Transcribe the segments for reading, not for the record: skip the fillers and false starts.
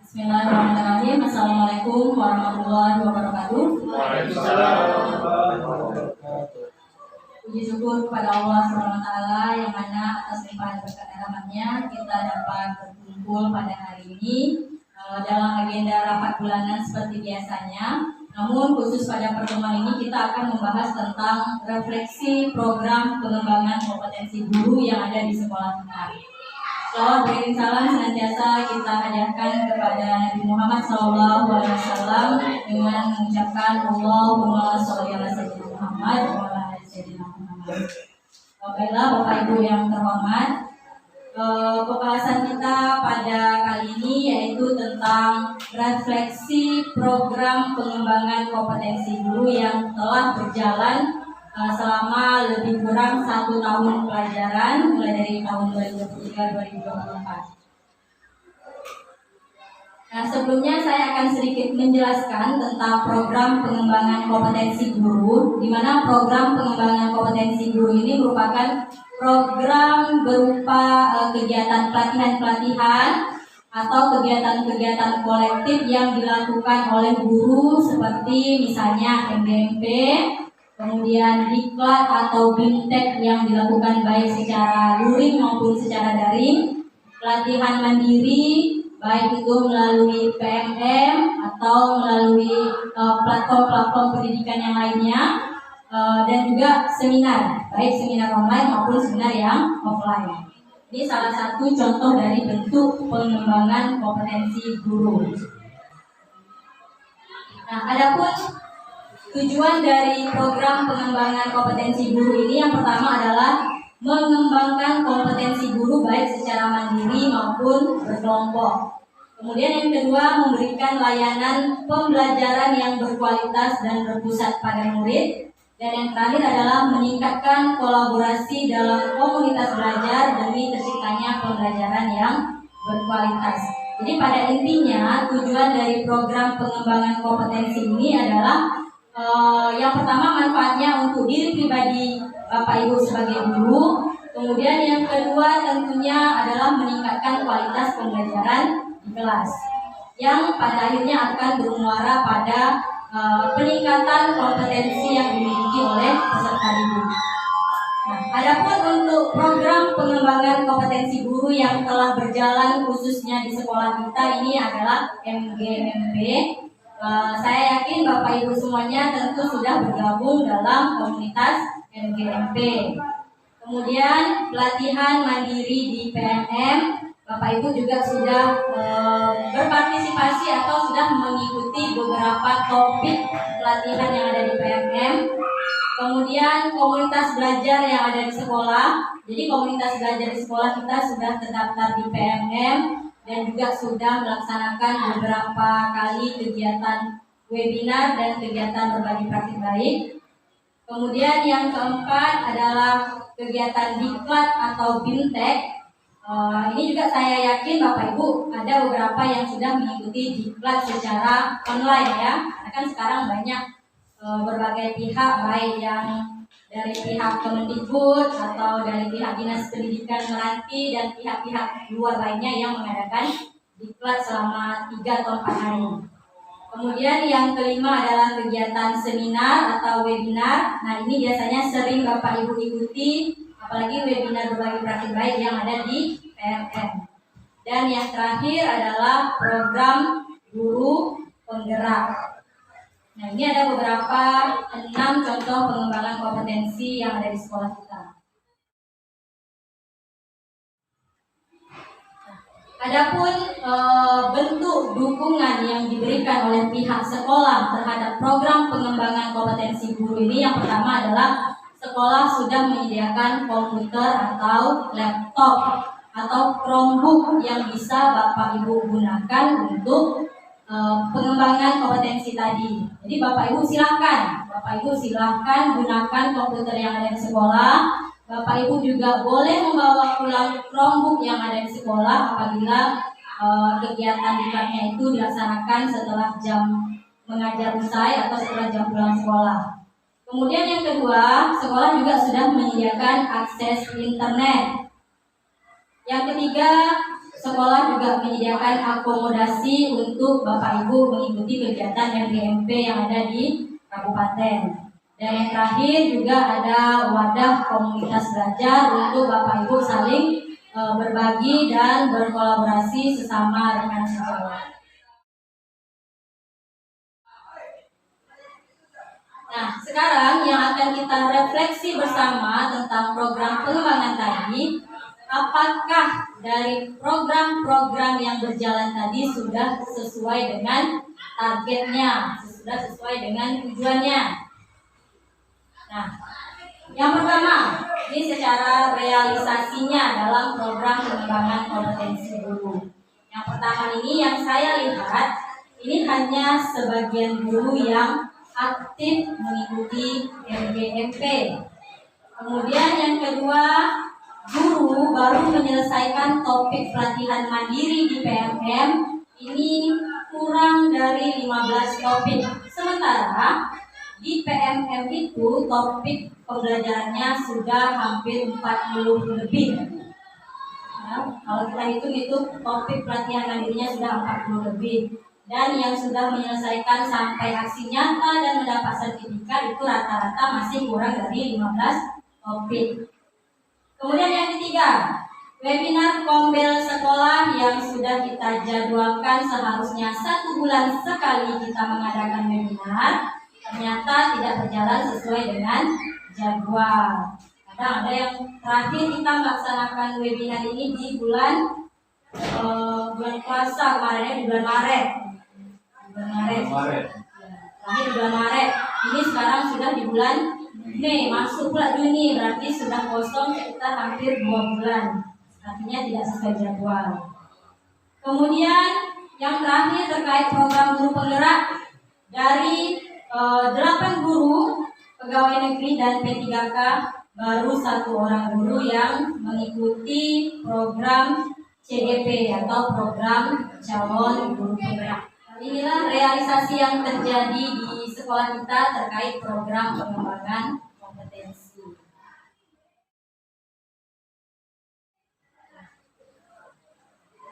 Bismillahirrahmanirrahim. Assalamualaikum warahmatullahi wabarakatuh. Waalaikumsalam warahmatullahi wabarakatuh. Puji syukur kepada Allah SWT yang mana atas limpahan berkat rahmatnya kita dapat berkumpul pada hari ini dalam agenda rapat bulanan seperti biasanya. Namun khusus pada pertemuan ini kita akan membahas tentang refleksi program pengembangan kompetensi guru yang ada di sekolah kita. Salawat beriring salam senantiasa kita hadiahkan kepada Nabi Muhammad SAW dengan mengucapkan Allahumma sholli ala sayyidina Muhammad wa ala ali sayyidina Muhammad. Baiklah Bapak Ibu yang terhormat, pembahasan kita pada kali ini yaitu tentang refleksi program pengembangan kompetensi guru yang telah berjalan selama lebih kurang 1 tahun pelajaran mulai dari tahun 2023-2024. Nah, sebelumnya saya akan sedikit menjelaskan tentang program pengembangan kompetensi guru, di mana program pengembangan kompetensi guru ini merupakan program berupa kegiatan pelatihan-pelatihan atau kegiatan-kegiatan kolektif yang dilakukan oleh guru seperti misalnya MGMP, kemudian diklat atau BIMTEK yang dilakukan baik secara luring maupun secara daring, pelatihan mandiri baik itu melalui PMM atau melalui platform-platform pendidikan yang lainnya, dan juga seminar, baik seminar online maupun seminar yang offline. Ini salah satu contoh dari bentuk pengembangan kompetensi guru. Nah, adapun tujuan dari program pengembangan kompetensi guru ini yang pertama adalah mengembangkan kompetensi guru baik secara mandiri maupun berkelompok. Kemudian yang kedua, memberikan layanan pembelajaran yang berkualitas dan berpusat pada murid. Dan yang terakhir adalah meningkatkan kolaborasi dalam komunitas belajar demi terciptanya pembelajaran yang berkualitas. Jadi pada intinya tujuan dari program pengembangan kompetensi ini adalah yang pertama manfaatnya untuk diri pribadi Bapak Ibu sebagai guru. Kemudian yang kedua tentunya adalah meningkatkan kualitas pembelajaran di kelas, yang pada akhirnya akan bermuara pada peningkatan kompetensi yang dimiliki oleh peserta didik. Nah, adapun untuk program pengembangan kompetensi guru yang telah berjalan khususnya di sekolah kita ini adalah MGMP. Saya yakin Bapak Ibu semuanya tentu sudah bergabung dalam komunitas MGMP. Kemudian pelatihan mandiri di PMM, Bapak Ibu juga sudah berpartisipasi atau sudah mengikuti beberapa topik pelatihan yang ada di PMM. Kemudian komunitas belajar yang ada di sekolah. Jadi komunitas belajar di sekolah kita sudah terdaftar di PMM dan juga sudah melaksanakan beberapa kali kegiatan webinar dan kegiatan berbagi praktik baik. Kemudian yang keempat adalah kegiatan diklat atau BIMTEK. Ini juga saya yakin Bapak Ibu ada beberapa yang sudah mengikuti diklat secara online ya. Karena kan sekarang banyak berbagai pihak, baik yang dari pihak Kemendikbud atau dari pihak Dinas Pendidikan Meranti dan pihak-pihak luar lainnya yang mengadakan diklat selama 3 atau 4 hari. Kemudian yang kelima adalah kegiatan seminar atau webinar. Nah, ini biasanya sering Bapak Ibu ikuti, apalagi webinar berbagi praktik baik yang ada di PMM. Dan yang terakhir adalah program guru penggerak. Nah, ini ada beberapa 6 contoh pengembangan kompetensi yang ada di sekolah kita. Adapun bentuk dukungan yang diberikan oleh pihak sekolah terhadap program pengembangan kompetensi guru ini, yang pertama adalah sekolah sudah menyediakan komputer atau laptop atau Chromebook yang bisa Bapak Ibu gunakan untuk pengembangan kompetensi tadi. Jadi Bapak Ibu silahkan gunakan komputer yang ada di sekolah. Bapak Ibu juga boleh membawa pulang Chromebook yang ada di sekolah apabila kegiatan diklatnya itu dilaksanakan setelah jam mengajar usai atau setelah jam pulang sekolah. Kemudian yang kedua, sekolah juga sudah menyediakan akses internet. Yang ketiga, sekolah juga menyediakan akomodasi untuk Bapak Ibu mengikuti kegiatan MGMP yang ada di kabupaten. Dan yang terakhir juga ada wadah komunitas belajar untuk Bapak Ibu saling berbagi dan berkolaborasi sesama rekan sejawat. Nah, sekarang yang akan kita refleksi bersama tentang program pengembangan tadi, apakah dari program-program yang berjalan tadi sudah sesuai dengan targetnya, sudah sesuai dengan tujuannya? Nah, yang pertama, ini secara realisasinya dalam program pengembangan kompetensi guru. Yang pertama ini yang saya lihat, ini hanya sebagian guru yang aktif mengikuti MGMP. Kemudian yang kedua, guru baru menyelesaikan topik pelatihan mandiri di PMM, ini kurang dari 15 topik. Sementara di PMM itu topik pembelajarannya sudah hampir 40 lebih. Nah, kalau kita hitung topik pelatihan mandirinya sudah 40 lebih. Dan yang sudah menyelesaikan sampai aksi nyata dan mendapat sertifikat itu rata-rata masih kurang dari 15 topik. Kemudian yang ketiga, webinar Kombel sekolah yang sudah kita jadwalkan seharusnya 1 bulan sekali kita mengadakan webinar, ternyata tidak berjalan sesuai dengan jadwal. Kadang ada yang terakhir kita melaksanakan webinar ini di bulan puasa kemarin, di bulan Maret. Terakhir bulan Maret. Ini sekarang sudah di bulan Mei, masuk pula Juni, berarti sudah kosong sekitar hampir 2 bulan. Artinya tidak sesuai jadwal. Kemudian yang terakhir terkait program guru penggerak, dari 8 guru pegawai negeri dan P3K baru 1 orang guru yang mengikuti program CGP atau program calon guru penggerak. Inilah realisasi yang terjadi di sekolah kita terkait program pengembangan kompetensi.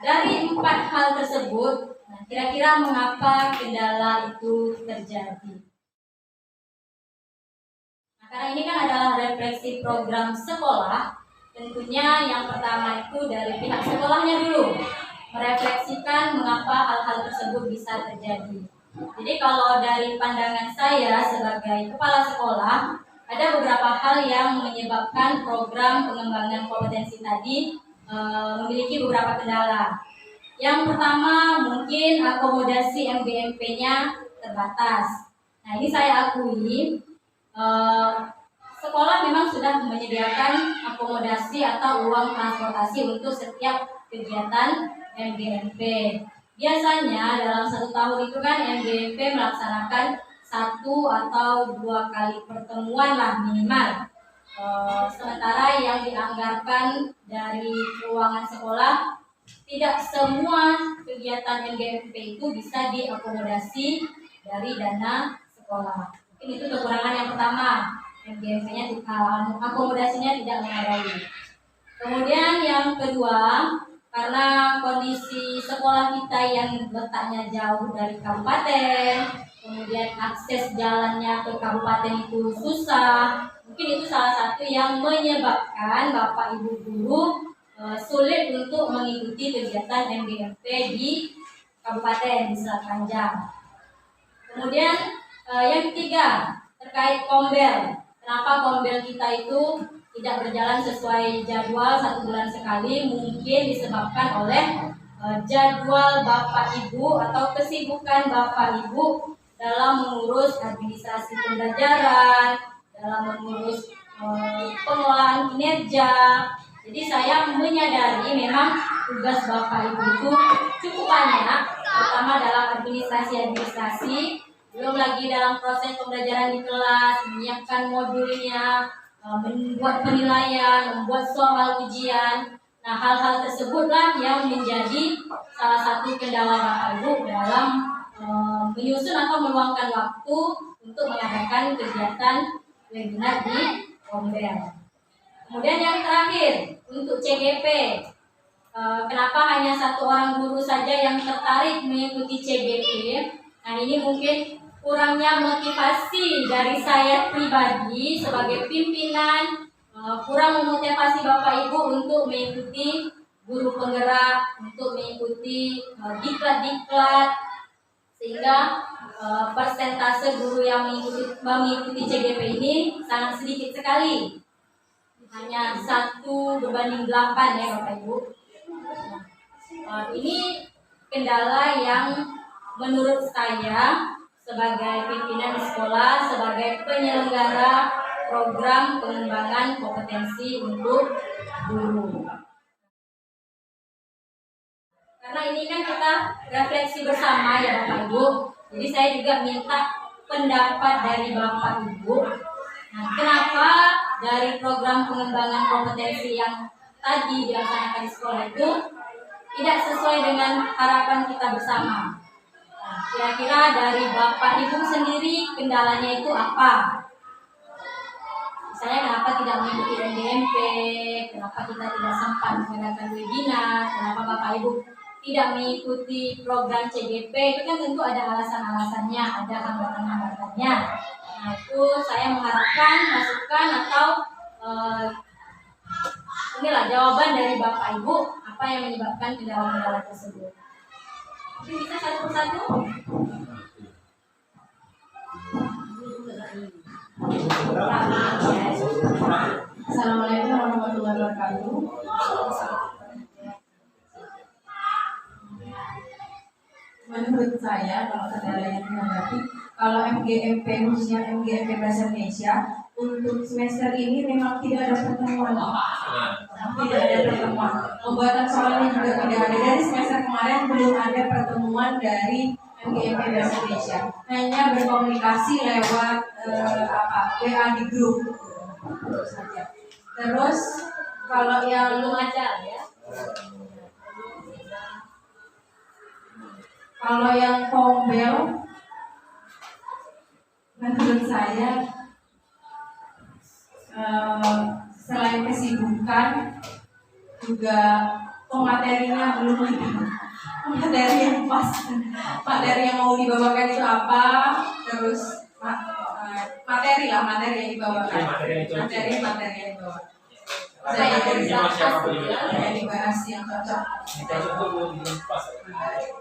Dari 4 hal tersebut, kira-kira mengapa kendala itu terjadi? Nah, karena ini kan adalah refleksi program sekolah, tentunya yang pertama itu dari pihak sekolahnya dulu, merefleksikan mengapa hal-hal tersebut bisa terjadi. Jadi kalau dari pandangan saya sebagai kepala sekolah, ada beberapa hal yang menyebabkan program pengembangan kompetensi tadi memiliki beberapa kendala. Yang pertama mungkin akomodasi MGMP-nya terbatas. Nah, ini saya akui sekolah memang sudah menyediakan akomodasi atau uang transportasi untuk setiap kegiatan MGMP. Biasanya dalam 1 tahun itu kan MGMP melaksanakan 1 atau 2 kali pertemuan lah minimal. Sementara yang dianggarkan dari keuangan sekolah, tidak semua kegiatan MGMP itu bisa diakomodasi dari dana sekolah. Mungkin itu kekurangan yang pertama, MGMP-nya akomodasinya tidak memadai. Kemudian yang kedua, karena kondisi sekolah kita yang letaknya jauh dari kabupaten, kemudian akses jalannya ke kabupaten itu susah, mungkin itu salah satu yang menyebabkan Bapak Ibu guru sulit untuk mengikuti kegiatan MGMP di kabupaten di Selat Panjang. Kemudian yang ketiga terkait kombel. Kenapa kombel kita itu tidak berjalan sesuai jadwal 1 bulan sekali? Mungkin disebabkan oleh jadwal Bapak Ibu atau kesibukan Bapak Ibu dalam mengurus administrasi pembelajaran, dalam mengurus pengolahan kinerja. Jadi saya menyadari memang tugas Bapak Ibu itu cukup banyak, terutama dalam administrasi, belum lagi dalam proses pembelajaran di kelas, menyiapkan modulnya, membuat penilaian, membuat soal ujian. Nah, hal-hal tersebutlah yang menjadi salah satu kendala Bapak Ibu dalam menyusun atau meluangkan waktu untuk mengadakan kegiatan webinar di Kombel. Kemudian yang terakhir untuk CGP. kenapa hanya satu orang guru saja yang tertarik mengikuti CGP? Nah, ini mungkin kurangnya motivasi dari saya pribadi sebagai pimpinan, kurang memotivasi Bapak Ibu untuk mengikuti guru penggerak, untuk mengikuti diklat-diklat, sehingga persentase guru yang mengikuti CGP ini sangat sedikit sekali, hanya 1:8 ya Bapak Ibu. Ini kendala yang menurut saya sebagai pimpinan di sekolah, sebagai penyelenggara program pengembangan kompetensi untuk guru. Karena ini kan kita refleksi bersama ya Bapak Ibu. Jadi saya juga minta pendapat dari Bapak Ibu. Nah, kenapa dari program pengembangan kompetensi yang tadi dilaksanakan di sekolah itu tidak sesuai dengan harapan kita bersama? Nah, kira-kira dari Bapak Ibu sendiri kendalanya itu apa? Misalnya kenapa tidak mengikuti NGMP, kenapa kita tidak sempat mengadakan webinar, kenapa Bapak Ibu tidak mengikuti program CGP, itu kan tentu ada alasan-alasannya, ada hambatan-hambatannya. Nah, itu saya mengharapkan masukan atau inilah jawaban dari Bapak Ibu apa yang menyebabkan kendala-kendala tersebut. Mungkin bisa satu persatu. Assalamualaikum warahmatullahi wabarakatuh. Menurut saya, kalau kendala yang dihadapi, kalau MGMP khususnya MGMP Bahasa Indonesia untuk semester ini memang tidak ada pertemuan. Tidak ada pertemuan. Pembuatan soalnya juga tidak ada. Dari semester kemarin belum ada pertemuan dari MGMP Bahasa Indonesia. Hanya berkomunikasi lewat WA di grup saja. Terus kalau yang Belum ada ya. Kalau yang Kombel, menurut saya selain kesibukan juga pematerinya belum ada. Materi yang pas, materi yang mau dibawakan itu apa, terus materi yang dibawakan, materi yang dibawakan. Yang dibahas yang cocok,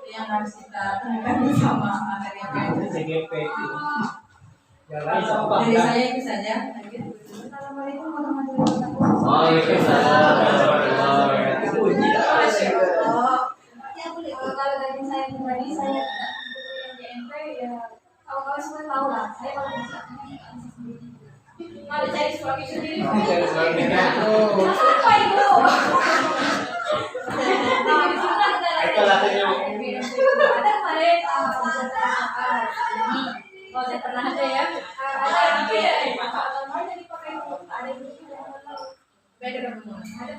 yang harus kita temukan bersama materi apa yang dari saya itu saja. Assalamualaikum warahmatullahi wabarakatuh. Waalaikumsalam warahmatullahi wabarakatuh. Kalau dari saya pribadi, saya yang GMP ya kawan-kawan semua tahu lah. Saya kalau bisa sendiri. Ada cari suami sendiri. Apa itu? Nah, di sana ada kemarin Oh, saya pernah ada ya. ada tapi ya mau jadi pakai ada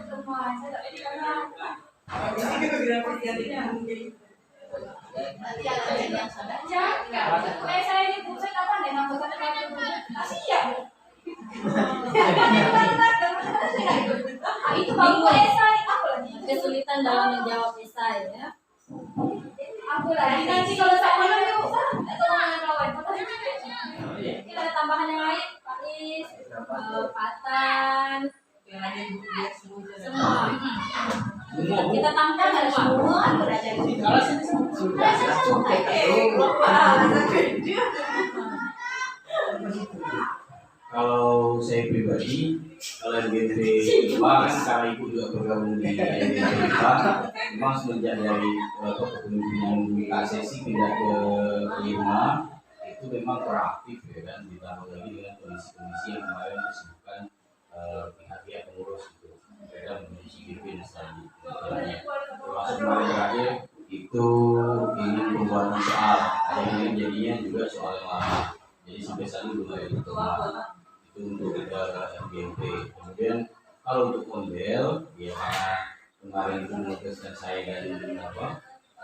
pertemuan. Saya tak jadi karena saya ini bu, saya kapan deh masuk ke kasih ya. Itu bangku esai apa lagi? Kesulitan dalam menjawab esai ya. Aku lagi nanti kalau sama lagi atau dengan kawan. Kita ada tambahan yang lain, Pak Is, Patan, semua. Kita tambahkan semua. Kalau saya pribadi, kalau MGMP IPA kan karena ibu juga bergabung di MGMP IPA, memang semenjak dari kepemimpinan Kak Sesi pindah ke Lima, itu memang proaktif ya kan, ditambah lagi dengan kondisi-kondisi yang kemarin disebutkan pihak-pihak pengurus itu, mereka menuju CGP dan selanjutnya. Termasuk kemarin terakhir itu ingin pembuatan soal, ada yang jadinya juga soal yang lama, jadi sampai saat ini belum ada pertemuan. Itu untuk MGMP. Kemudian kalau untuk Kombel, ya kemarin itu menugaskan saya dan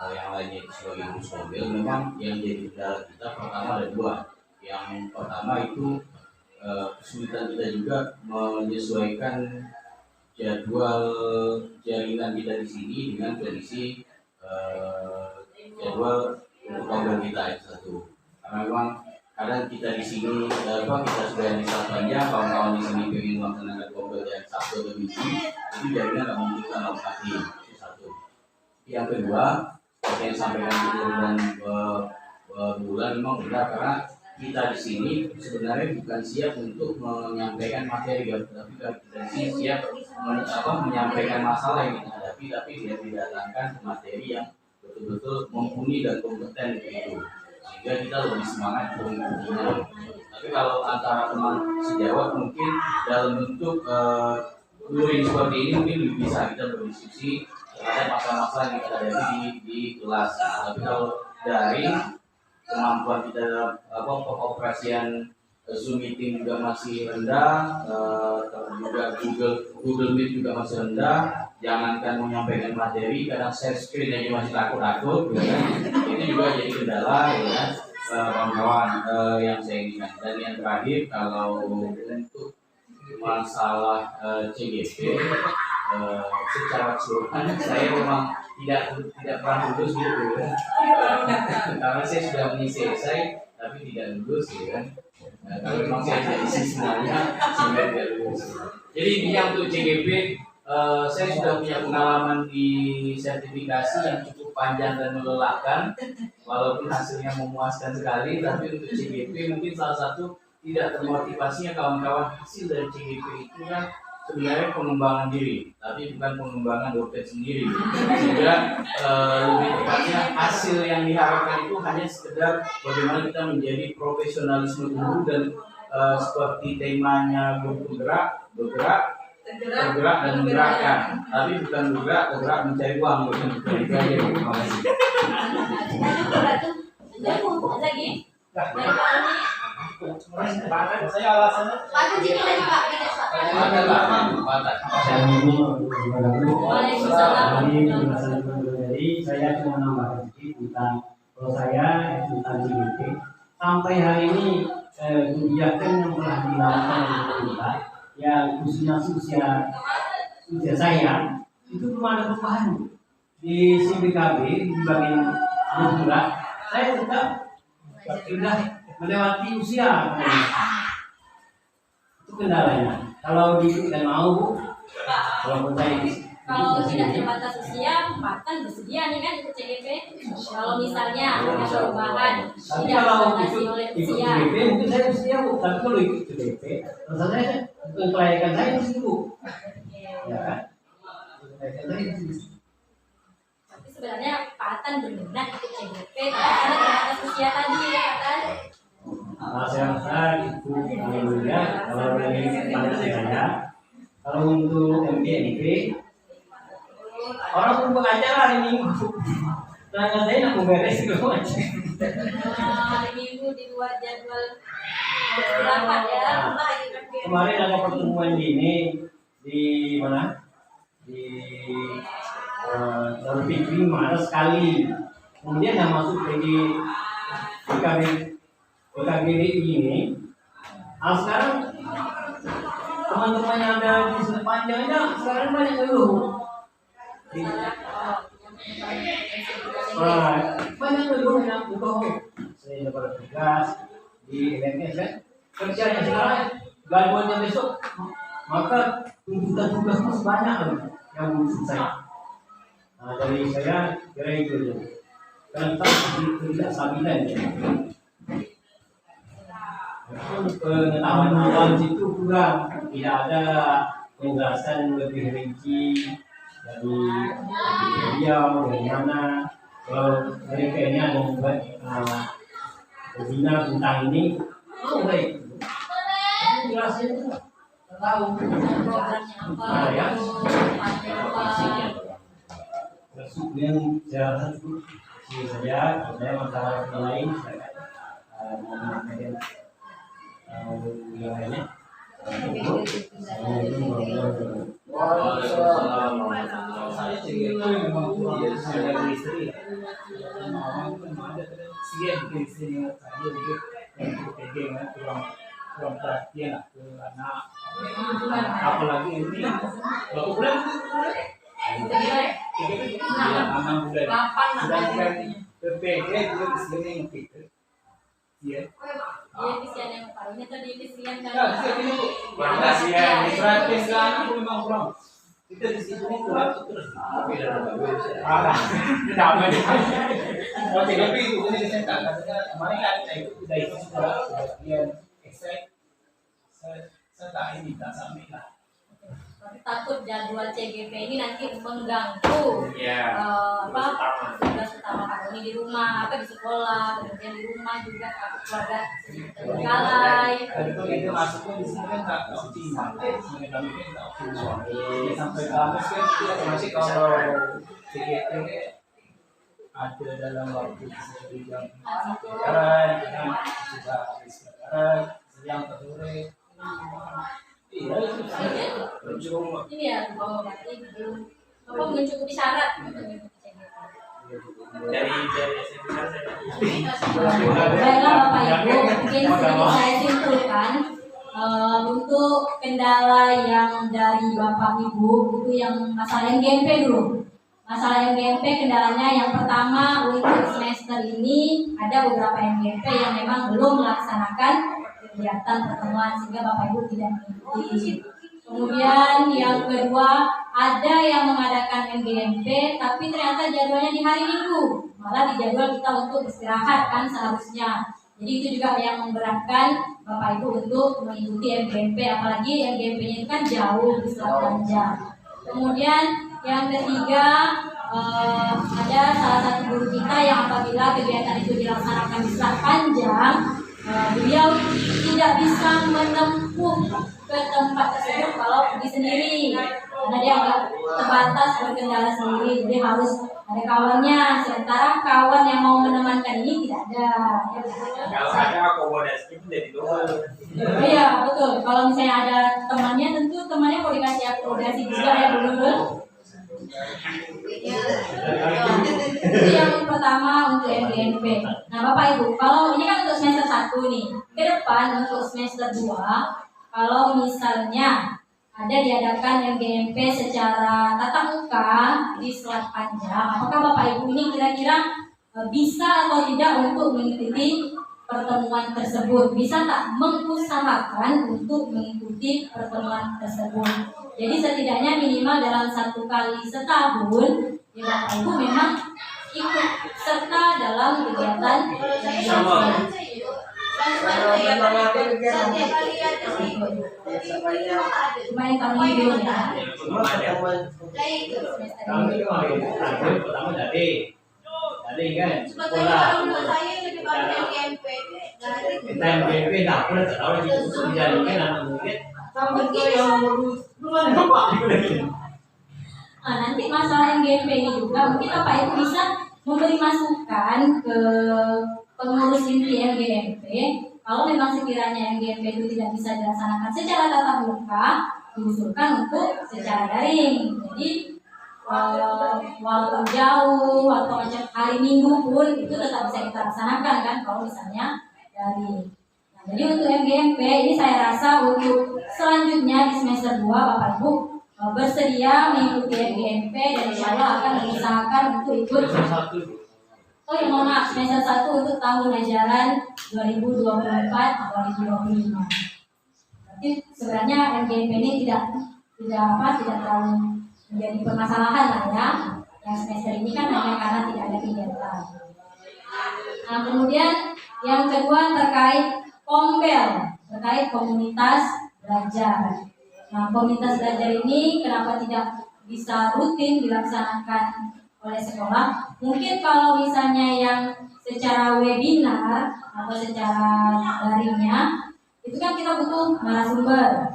yang lainnya itu sebagai guru Kombel, memang yang jadi kendala kita pertama ada dua. Yang pertama itu kesulitan kita juga menyesuaikan jadwal jaringan kita di sini dengan prediksi jadwal untuk program kita itu satu. Karena memang kadang kita di sini kita sudah di saat panjang, kawan-kawan di sini ingin melaksanakan program yang Sabtu atau Minggu, itu jaringan nggak mungkin kita melakukan itu satu. Yang kedua, seperti yang disampaikan di bulan memang benar karena kita di sini sebenarnya bukan siap untuk menyampaikan materi, tapi kita di sini siap menyampaikan masalah yang kita hadapi, tapi dia didatangkan materi yang betul-betul mumpuni dan kompeten itu, sehingga kita lebih semangat untuk mengikutinya. Tapi kalau antara teman sejawat mungkin dalam bentuk luring seperti ini mungkin lebih bisa kita berdiskusi terhadap masalah-masalah yang kita hadapi di kelas. Tapi kalau daring kemampuan kita dalam pengoperasian Zoom meeting juga masih rendah, juga Google Meet juga masih rendah. Jangankan menyampaikan materi, kadang share screen aja masih takut-takut, ya kan? Ini juga jadi kendala, ya kan? Kawan-kawan yang saya inginkan. Dan yang terakhir, kalau untuk masalah CGP, secara keseluruhan saya memang tidak pernah lulus gitu, ya. Karena saya sudah mengisi esai, tapi tidak lulus, ya kan? Kalau memang saya tidak isi semuanya, sehingga tidak lulus. Jadi intinya untuk CGP, saya sudah punya pengalaman di sertifikasi yang cukup panjang dan melelahkan, walaupun hasilnya memuaskan sekali. Tapi untuk CGP mungkin salah satu tidak termotivasinya kawan-kawan hasil dari CGP itu kan sebenarnya pengembangan diri, tapi bukan pengembangan dompet sendiri. Sehingga lebih tepatnya hasil yang diharapkan itu hanya sekedar bagaimana kita menjadi profesionalisme guru dan seperti temanya guru bergerak dan menggerakkan, tapi bukan bergerak mencari uang, bukan itu aja. Terima kasih. Saya alasannya saya cuma nambah sedikit tentang kalau saya tentang CGP sampai hari ini kebijakan yang telah dilakukan oleh pemerintah yang khususnya usia saya itu belum ada perubahan di CBKB di bagian bergerak. Saya tetap sudah melewati usia, itu kendalanya. Kalau tidak mau, kalau saya kalau tidak terbatas usia, bahkan bersedia nih kan ikut CGP. Kalau misalnya ada perubahan tapi tidak kalau dibatasi oleh ikut usia. CGP mungkin saya bersedia, Bu. Tapi kalau ikut CGP, rasanya bukan kelayakan saya di situ, Bu. Ya kan? Kelayakan saya di situ. Tapi sebenarnya Pak Atan berminat ikut CGP karena terbatas usia tadi ya Pak Atan. Saya rasa itu ya kalau dari pada saya. Kalau untuk MPNP, orang pun pengajar hari Minggu. Tanya saya nak beres segala macam. Hari Minggu di luar jadwal istirahat ya. Kemarin ada pertemuan ini di mana? Di Darul Fikri marah sekali. Kemudian yang masuk di PKBRI ini. Sekarang teman-teman yang ada di sepanjangnya sekarang banyak ngeluh. Banyak ngeluh yang saya dapat tugas di LMS kan. Kerjanya sekarang gangguannya besok, maka tuntutan tugas masih banyak yang belum selesai. Dari saya kira itu tentang tidak stabilan. Pengetahuan itu kurang, tidak ada penjelasan lebih rinci dari beliau dari mana. Kalau mereka ini ada membuat webinar tentang ini, baik. Jelasnya itu tahu Programnya apa? ya. Apa? Kemudian saya masalah lain saya menyampaikan yang lainnya. Saya CGP memang saya istri. Siap istri saya juga pegang kurang kurang perhatian lah ke anak. Apalagi ini berapa bulan? 6 bulan. Sedangkan PPG juga di sini ngepitu. Iya. Iya, kesian yang paling tadi kesian kan. Ya, di sini Bu. Kasihan, diperhatiin ke anak memang kurang. Kita di sini kurang terus. Parah. Tidak apa Oke, tapi itu ini saya katanya kemarin kan saya itu sudah itu sebagian ekstrak. Saya tak ini tak sampai lah. Takut jadwal CGP ini nanti mengganggu tugas utama Pak Doni di rumah, di sekolah, kemudian di rumah juga keluarga terbengkalai. Tadi tuh itu masuknya di sini kan tak optimal, sebenarnya kami kan tak optimal. Jadi sampai kamis kan masih kalau CGP ada dalam waktu 1 jam sekarang kita juga habis sekarang siang ke sore. Iya, Ini ya, bahwa berarti belum mencukupi syarat untuk mengikuti CGP. Dari Baiklah Bapak Ibu, mungkin sedikit saya simpulkan untuk kendala yang dari Bapak Ibu itu yang masalah NGMP dulu. Masalah NGMP kendalanya yang pertama untuk semester ini ada beberapa NGMP yang memang belum melaksanakan kegiatan pertemuan sehingga Bapak Ibu tidak mengikuti. Kemudian yang kedua ada yang mengadakan NGMP tapi ternyata jadwalnya di hari Minggu, malah di jadwal kita untuk istirahat kan seharusnya. Jadi itu juga yang memberatkan Bapak Ibu untuk mengikuti NGMP, apalagi NGMP-nya itu kan jauh di Selat Panjang. Kemudian yang ketiga ada salah satu guru kita yang apabila kegiatan itu dilaksanakan di Selat Panjang, beliau tidak bisa menempuh ke tempat tersebut kalau pergi sendiri karena dia agak terbatas berkendara sendiri, jadi harus ada kawannya, sementara kawan yang mau menemankan ini tidak ada. Kalau ada akomodasi itu jadi dua. Iya betul, kalau misalnya ada temannya tentu temannya mau dikasih akomodasi juga ya dulu. Itu yang pertama untuk MGMP. Nah Bapak Ibu, kalau ini kan untuk semester 1 nih, ke depan untuk semester 2 kalau misalnya ada diadakan MGMP secara tatap muka di Selat Panjang, apakah Bapak Ibu ini kira-kira bisa atau tidak untuk mengikuti pertemuan tersebut? Bisa tak mengusahakan untuk mengikuti pertemuan tersebut? Jadi setidaknya minimal dalam 1 kali setahun ya Bapak Ibu memang ikut serta dalam kegiatan cuma yang tahun ini belum ya. Kami kemarin pertama dari kan sekolah. Kita MGP tak pernah tahu lagi itu dijadikan anak murid. Sampai ke yang belum ada apa Nanti masalah MGMP ini juga mungkin Bapak Ibu bisa memberi masukan ke pengurus inti MGMP kalau memang sekiranya MGMP itu tidak bisa dilaksanakan secara tatap muka, diusulkan untuk secara daring. Jadi walaupun jauh atau macam hari Minggu pun itu tetap bisa kita laksanakan kan kalau misalnya daring. Nah, jadi untuk MGMP ini saya rasa untuk selanjutnya di semester 2 Bapak Ibu bersedia mengikuti MGMP dan insya Allah akan mengusahakan untuk ikut. Oh ya mohon maaf, semester 1 untuk tahun ajaran 2024-2025. Jadi sebenarnya MGMP ini tidak terlalu menjadi permasalahan lah ya. Yang semester ini kan hanya karena tidak ada kegiatan. Nah kemudian yang kedua terkait Kombel, terkait komunitas belajar. Nah komunitas belajar ini kenapa tidak bisa rutin dilaksanakan oleh sekolah? Mungkin kalau misalnya yang secara webinar atau secara daringnya itu kan kita butuh narasumber.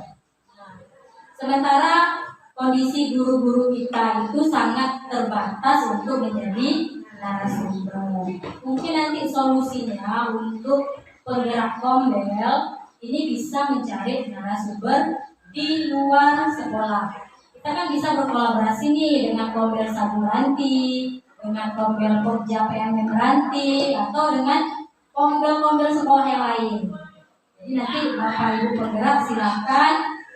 Sementara kondisi guru-guru kita itu sangat terbatas untuk menjadi narasumber. Mungkin nanti solusinya untuk penggerak Kombel ini bisa mencari narasumber di luar sekolah. Kita kan bisa berkolaborasi nih dengan Kombel Saburanti, dengan Kombel Pokja PMM Meranti, atau dengan Kombel-Kombel sekolah yang lain. Jadi nanti Bapak Ibu penggerak silakan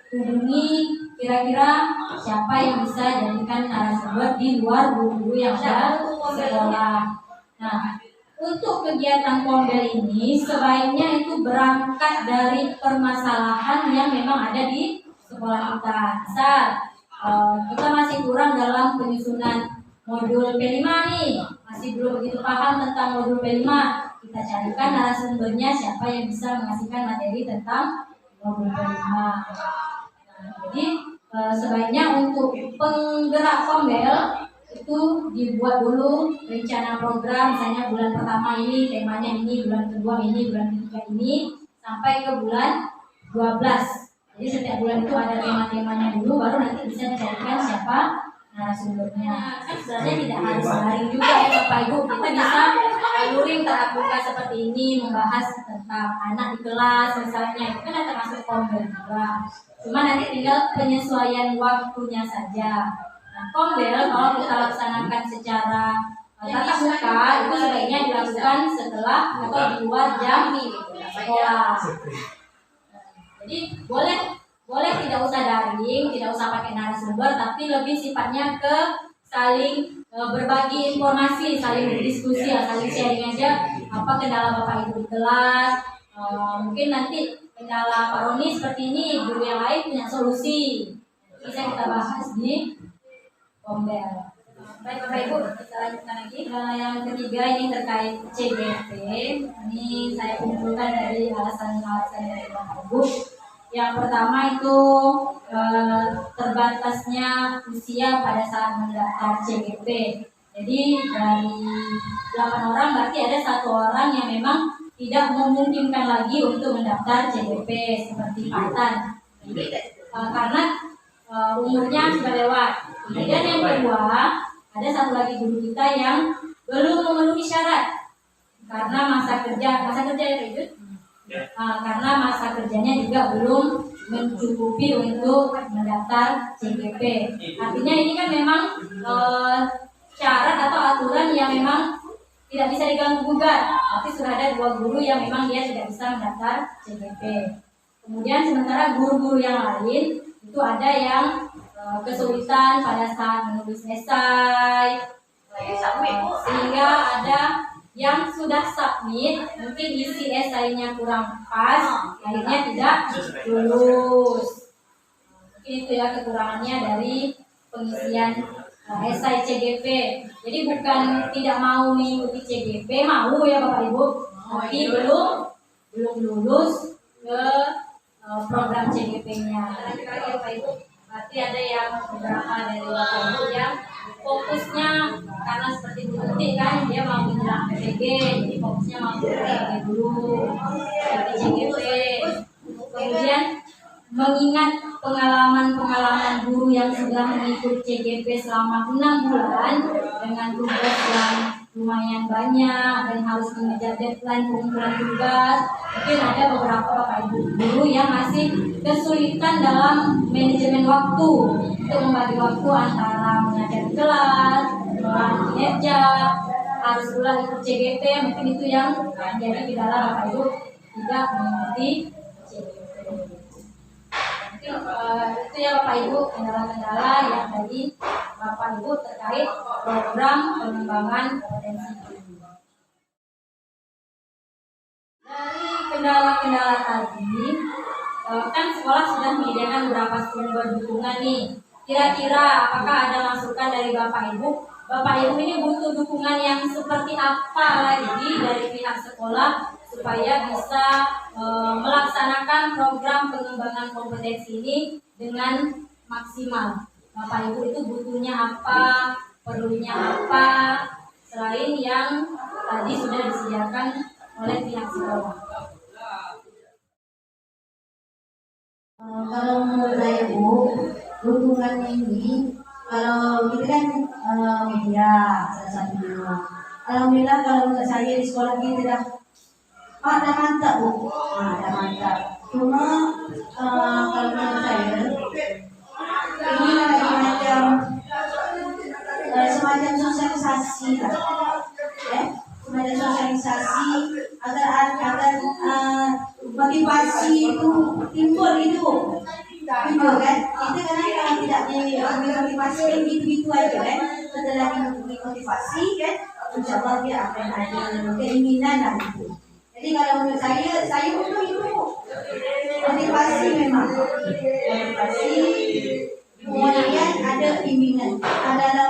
hubungi kira-kira siapa yang bisa jadikan narasumber di luar guru-guru yang ada di sekolah. Nah, untuk kegiatan Kombel ini sebaiknya itu berangkat dari permasalahan yang memang ada di sekolah kita. Misal kita masih kurang dalam penyusunan modul P5 nih, masih belum begitu paham tentang modul P5. Kita carikan narasumbernya siapa yang bisa mengasihkan materi tentang modul P5. Jadi sebaiknya untuk penggerak Kombel itu dibuat dulu rencana program, misalnya bulan pertama ini temanya ini, bulan kedua ini, bulan ketiga ini, sampai ke bulan 12. Jadi setiap bulan itu ada tema-temanya dulu, baru nanti bisa dicarikan siapa narasumbernya. Sebenarnya tidak harus daring juga ya Bapak Ibu, kita bisa luring terbuka seperti ini, membahas tentang anak di kelas misalnya, itu kan termasuk Kombel juga. Cuma nanti tinggal penyesuaian waktunya saja. Nah, Kombel kalau kita laksanakan secara tatap muka itu sebaiknya dilakukan setelah atau di luar jam sekolah. Jadi boleh tidak usah daring, tidak usah pakai narasumber, tapi lebih sifatnya ke saling berbagi informasi, saling berdiskusi, saling sharing aja apa kendala Bapak Ibu di kelas. Mungkin nanti kendala Pak Roni seperti ini, guru yang lain punya solusi. Bisa kita bahas di Kombel. Baik Bapak Ibu, kita lanjutkan lagi. Yang ketiga ini terkait CGP. Ini saya kumpulkan dari alasan-alasan dari Bapak Ibu. Yang pertama itu terbatasnya usia pada saat mendaftar CGP. Jadi dari 8 orang berarti ada 1 orang yang memang tidak memungkinkan lagi untuk mendaftar CGP seperti Patan. Karena umurnya sudah lewat. Kemudian yang kedua, ada 1 lagi guru kita yang belum memenuhi syarat karena masa kerja ya Pak Yud? Karena masa kerjanya juga belum mencukupi untuk mendaftar CGP. Artinya ini kan memang syarat atau aturan yang memang tidak bisa diganggu gugat. Tapi sudah ada 2 guru yang memang dia tidak bisa mendaftar CGP. Kemudian sementara guru-guru yang lain itu ada yang kesulitan pada saat menulis esai, sehingga ada yang sudah submit mungkin isi esainya kurang pas, akhirnya tidak lulus. Mungkin itu ya kekurangannya dari pengisian esai CGP. Jadi bukan tidak mau mengikuti CGP, mau ya Bapak Ibu, tapi belum lulus ke program CGP-nya. Bapak Ibu, berarti ada yang beberapa dari Bapak Ibu yang fokusnya karena seperti Bu Tuti kan dia mau menjelang PPG, jadi fokusnya mau PPG dulu, jadi CGP. Kemudian mengingat pengalaman guru yang sudah mengikuti CGP selama 6 bulan dengan tugas yang lumayan banyak dan harus mengejar deadline pengumpulan tugas, mungkin ada beberapa Bapak Ibu guru yang masih kesulitan dalam manajemen waktu untuk membagi waktu antara mengajar di kelas, melakukan kinerja, harus pula ikut CGP. Mungkin itu yang menjadi kendala Bapak Ibu tidak mengikuti CGP. Itu ya Bapak Ibu kendala-kendala yang tadi Bapak Ibu terkait program pengembangan kompetensi guru. Dari kendala-kendala tadi, kan sekolah sudah menyediakan beberapa sumber dukungan nih. Kira-kira apakah ada masukan dari Bapak Ibu? Bapak Ibu ini butuh dukungan yang seperti apa lagi dari pihak sekolah supaya bisa melaksanakan program pengembangan kompetensi ini dengan maksimal. Bapak Ibu itu butuhnya apa, perlunya apa, selain yang tadi sudah disediakan oleh pihak sekolah. Kalau menurut saya Bu, dukungan ini kalau kita kan media salah satunya. Alhamdulillah kalau menurut saya di sekolah kita ada mantap Bu, ada mantap. Cuma kalau menurut saya ini macam semacam sosialisasi lah, semacam sosialisasi agar motivasi itu timbul itu kan itu karena kalau tidak dimotivasi gitu aja kan setelah dimotivasi kan insya Allah dia akan ada keinginan lah itu. Jadi kalau menurut saya untuk itu motivasi memang motivasi kemudian ada bimbingan ada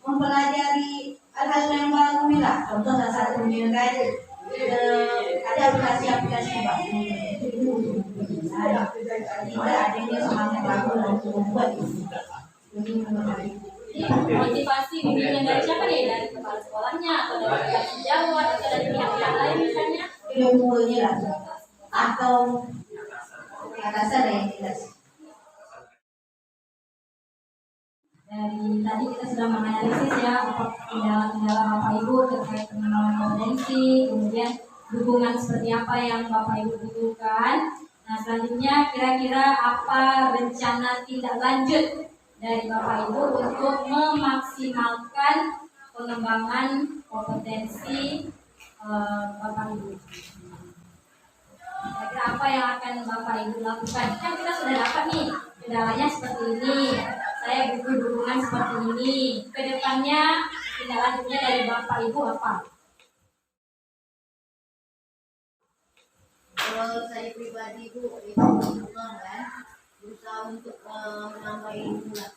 mempelajari hal-hal yang baru ni lah. Contoh salah satunya kan ada aplikasi baru itu tidak adanya semangat baru untuk membuat itu. Motivasi bimbingan dari siapa nih? Dari kepala sekolahnya atau dari pihak sejawat atau dari pihak lain misalnya? Ilmunya lah atau atasan yang jelas. Dari tadi kita sudah menganalisis ya kendala-kendala Bapak Ibu terkait pengembangan kompetensi, kemudian dukungan seperti apa yang Bapak Ibu butuhkan. Nah selanjutnya kira-kira apa rencana tindak lanjut dari Bapak Ibu untuk memaksimalkan pengembangan kompetensi Bapak Ibu. Kira-kira apa yang akan Bapak Ibu lakukan? Kan kita sudah dapat nih kendalanya seperti ini. Saya butuh dukungan seperti ini. Kedepannya tindak lanjutnya dari Bapak Ibu apa? Kalau saya pribadi itu memang kan berusaha untuk menambah ilmu lah.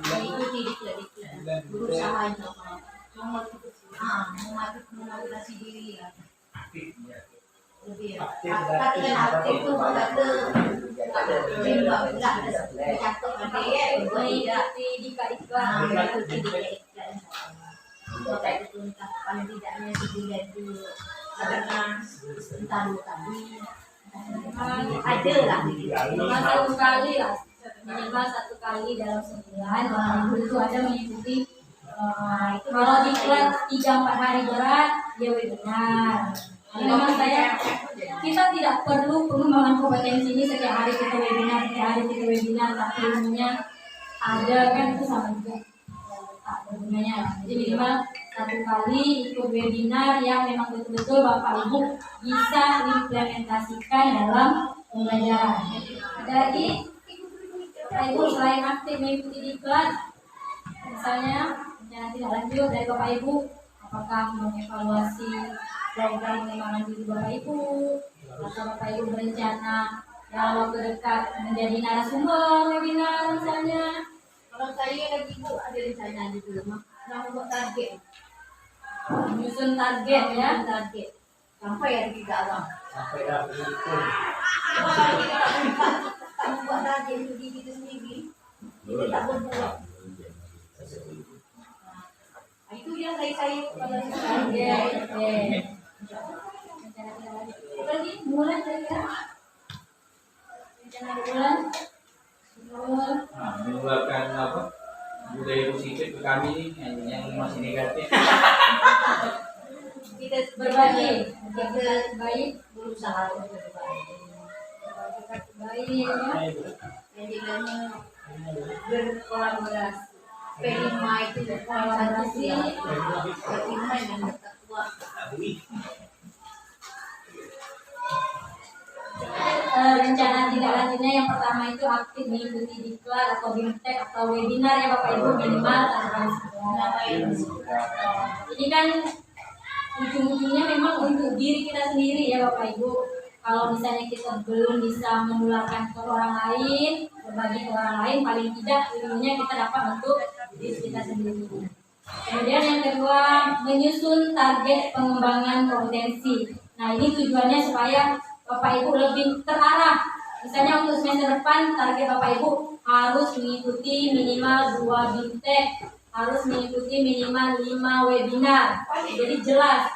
Mengikuti diklat berusaha memotivasi diri ya. Lebih ya. Tapi kan aktif itu berkata bercakap ada ya, Mengikuti diklat-diklat. mengikuti diklat. Kalau kayak itu entah paling tidaknya sebulan itu karena entah tadi ada lah Minimal satu kali lah. Minimal satu kali dalam sebulan Bapak Ibu itu ada mengikuti kalau diklat 3-4 hari berat ya webinar. Memang kita tidak perlu pengembangan kompetensi ini setiap hari kita webinar, tapi ilmunya ada kan itu sama juga tak bergunanya. Jadi minimal satu kali ikut webinar yang memang betul-betul Bapak Ibu bisa implementasikan dalam pembelajaran. Jadi Bapak Ibu selain aktif mengikuti diklat, misalnya rencana tidak lanjut dari Bapak Ibu, apakah mengevaluasi program pengembangan diri Bapak Ibu, atau Bapak Ibu berencana dalam waktu dekat menjadi narasumber webinar misalnya. kalau saya lagi bu ada rencana gitu mah membuat target Menyusun target ya. target sampai hari kita awal sampai dapat itu. kalau kita tak membuat target untuk diri kita sendiri kita tak berbuat. Nah, itu yang saya pada Target. Oke. Lagi mulai kira-kira rencana bulan. Nah, menularkan apa budaya positif ke kami nih yang masih negatif. kita Berbagi. kita Baik. berusaha untuk berbagi Baik ya. dan juga berkolaborasi. Pelima itu berkolaborasi pelima yang bertakwa. Rencana tindak lanjutnya yang pertama itu aktif mengikuti diklat atau bimtek atau webinar ya Bapak Ibu minimal 1 kali sebulan. Ini kan ujung-ujungnya memang untuk diri kita sendiri ya Bapak Ibu. Kalau misalnya kita belum bisa menularkan ke orang lain, berbagi ke orang lain, paling tidak ilmunya kita dapat untuk diri kita sendiri. Kemudian yang kedua, menyusun target pengembangan kompetensi. Nah ini tujuannya supaya Bapak Ibu lebih terarah. Misalnya untuk semester depan target Bapak Ibu harus mengikuti minimal 2 bimtek, harus mengikuti minimal 5 webinar. Jadi jelas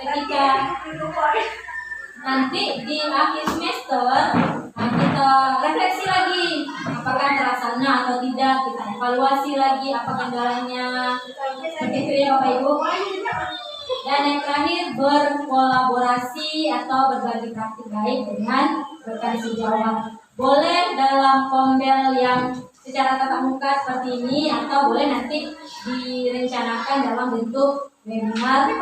ketika nanti di akhir semester kita refleksi lagi apakah terlaksana atau tidak, kita evaluasi lagi apa kendalanya. Seperti itu ya Bapak Ibu. Dan yang terakhir berkolaborasi atau berbagi praktik baik dengan rekan sejawat. Boleh dalam kombel yang secara tatap muka seperti ini atau boleh nanti direncanakan dalam bentuk webinar.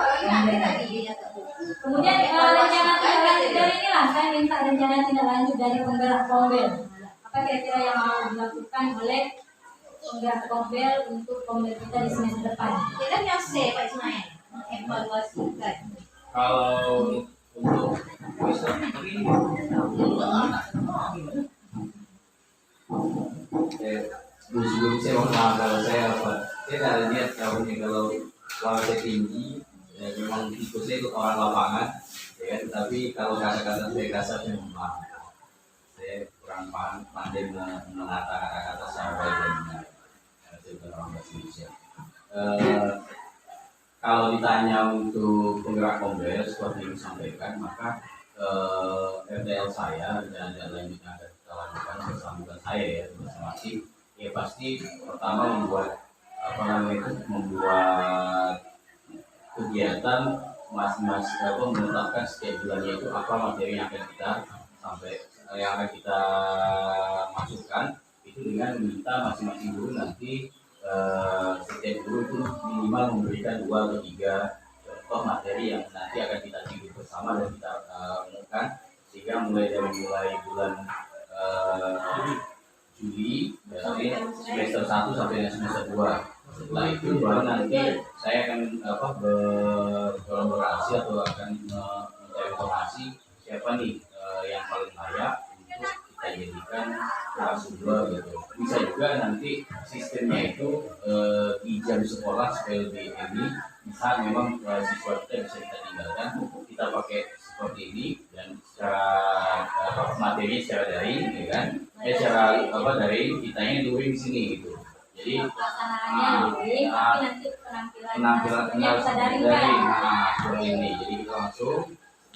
Kemudian rencana tindak lanjut dari inilah saya minta rencana tindak lanjut dari penggerak Kombel. Apa kira-kira yang mau dilakukan oleh penggerak Kombel untuk Kombel kita di semester depan? Kita nyose Pak Ismail, evaluasi kan. Kalau untuk besok ini sebelum saya mau kalau saya apa saya ada niat kalau saya tinggi memang tipe saya itu orang lapangan ya, tetapi kalau kata-kata saya kasar saya memaham, saya kurang pandai menata kata-kata secara baik dan benar. Saya bukan orang bahasa Indonesia. Kalau ditanya untuk penggerak Kombel seperti yang disampaikan, maka RTL saya dan lainnya akan kita lakukan bersama saya ya masing-masing. Ya pasti pertama membuat kegiatan masing-masing menetapkan setiap bulannya itu apa materi yang akan kita masukkan itu dengan meminta masing-masing guru nanti setiap guru itu minimal memberikan 2 atau 3 contoh materi yang nanti akan kita tidur bersama dan kita umumkan sehingga mulai bulan Juli dari semester 1 sampai dengan semester 2. Setelah itu baru nanti saya akan berkolaborasi atau akan mencari informasi siapa nih yang paling layak untuk kita jadikan narasumber gitu. Bisa juga nanti sistemnya itu di jam sekolah supaya lebih ini bisa memang siswa kita bisa kita tinggalkan kita pakai seperti ini dan secara materi secara daring ya kan secara daring kitanya luring di sini gitu. Jadi Pelaksanaannya luring, tapi nanti penampilannya bisa daring seperti ini. Jadi kita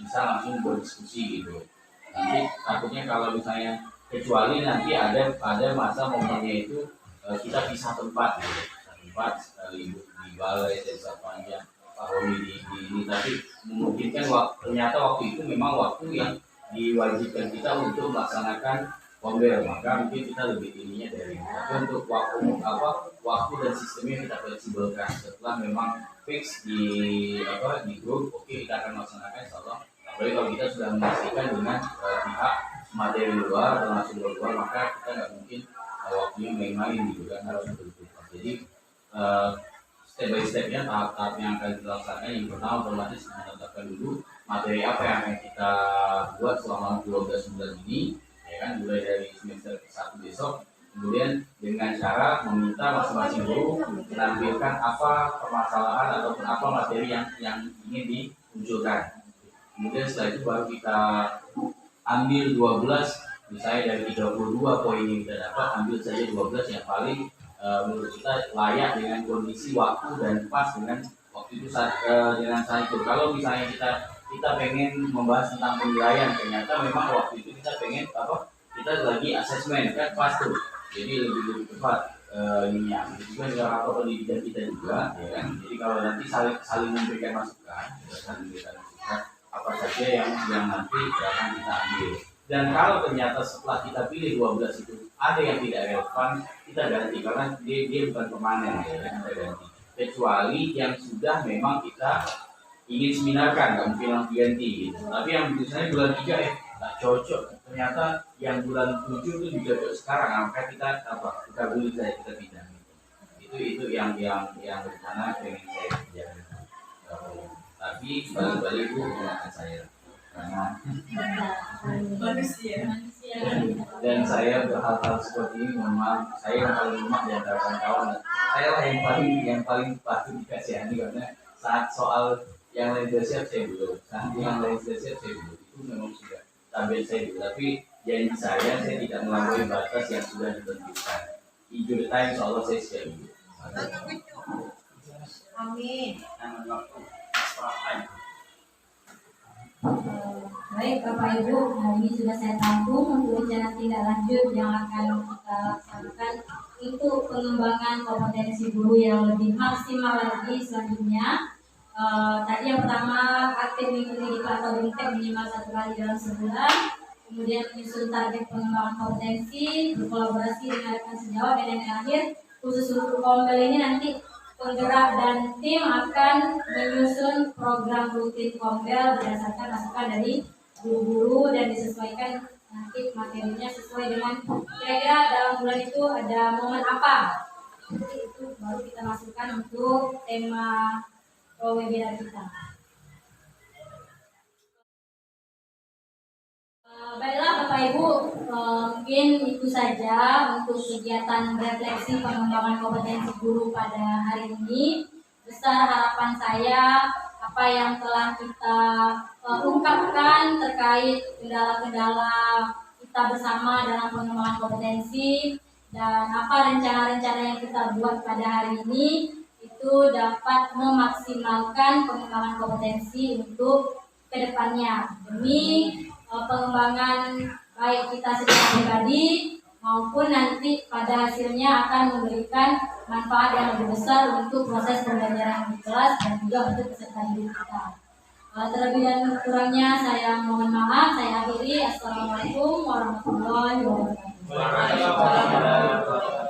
bisa langsung berdiskusi gitu. Nanti takutnya kalau misalnya kecuali nanti ada masa momennya itu kita pisah tempat gitu. Tempat libur di balai desa panjang Pak Holi di ini tapi memungkinkan ternyata waktu itu memang waktu yang diwajibkan kita untuk melaksanakan Kombel, maka mungkin kita lebih ininya dari tapi untuk waktu dan sistemnya kita fleksibelkan setelah memang fix di grup oke kita akan melaksanakan insyaallah. Apalagi kalau kita sudah memastikan dengan pihak materi luar atau narasumber luar maka kita nggak mungkin waktunya main-main gitu kan harus betul-betul. Jadi step by stepnya tahap-tahap yang akan dilaksanakan yang pertama otomatis menetapkan dulu materi apa yang akan kita buat selama 12 bulan ini ya kan mulai dari semester 1 besok kemudian dengan cara meminta masing-masing guru menampilkan apa permasalahan ataupun apa materi yang ingin dimunculkan kemudian setelah itu baru kita ambil 12 misalnya dari 32 poin yang kita dapat ambil saja 12 yang paling menurut kita layak dengan kondisi waktu dan pas dengan waktu itu dengan saat itu. Kalau misalnya kita pengen membahas tentang penilaian, ternyata memang waktu itu kita pengen kita lagi asesmen kan pas tuh, jadi lebih tepat ininya. Itu juga dengan apa pendidikan kita juga, ya kan. Jadi kalau nanti saling memberikan masukan, apa saja yang nanti akan kita ambil. Dan kalau ternyata setelah kita pilih 12 itu ada yang tidak relevan, kita ganti karena dia bukan permanen ya, kita ganti. Kecuali yang sudah memang kita ingin seminarkan, nggak mungkin langsung ganti gitu. Tapi yang misalnya bulan 3 nggak cocok, ternyata yang bulan 7 itu juga cocok sekarang, maka kita beli saja kita tidak gitu. Itu yang rencana pengen saya kerjakan. Tapi balik-balik itu bukan saya. Karena manusia. Dan saya berhal-hal seperti ini memang saya yang paling lemah di antara kawan-kawan. Saya lah yang paling patut dikasihani karena saat soal yang lain sudah siap saya belum, saat yang lain sudah siap saya belum. Itu memang sudah tabel saya dulu. Tapi janji saya tidak melampaui batas yang sudah ditentukan. Hijau time insyaallah saya siap dulu. Amin. Baik Bapak Ibu, hari ini sudah saya tampung untuk rencana tindak lanjut yang akan kita laksanakan untuk pengembangan kompetensi guru yang lebih maksimal lagi selanjutnya. Tadi yang pertama aktif mengikuti diklat atau BIMTEK minimal 1 kali dalam sebulan. kemudian menyusun target pengembangan kompetensi, berkolaborasi dengan rekan sejawat, dan yang terakhir khusus untuk Kombel ini nanti penggerak dan tim akan menyusun program rutin Kombel berdasarkan masukan dari guru-guru dan disesuaikan nanti materinya sesuai dengan kira-kira dalam bulan itu ada momen apa. Itu baru kita masukkan untuk tema webinar kita. Baiklah Bapak Ibu, mungkin itu saja untuk kegiatan refleksi pengembangan kompetensi guru pada hari ini. Besar harapan saya apa yang telah kita ungkapkan terkait kendala-kendala kita bersama dalam pengembangan kompetensi dan apa rencana-rencana yang kita buat pada hari ini itu dapat memaksimalkan pengembangan kompetensi untuk kedepannya demi pengembangan baik kita secara pribadi maupun nanti pada hasilnya akan memberikan manfaat yang lebih besar untuk proses pembelajaran di kelas dan juga untuk peserta didik kita. Terlebih dan kurangnya saya mohon maaf. Saya akhiri. Assalamualaikum warahmatullahi wabarakatuh.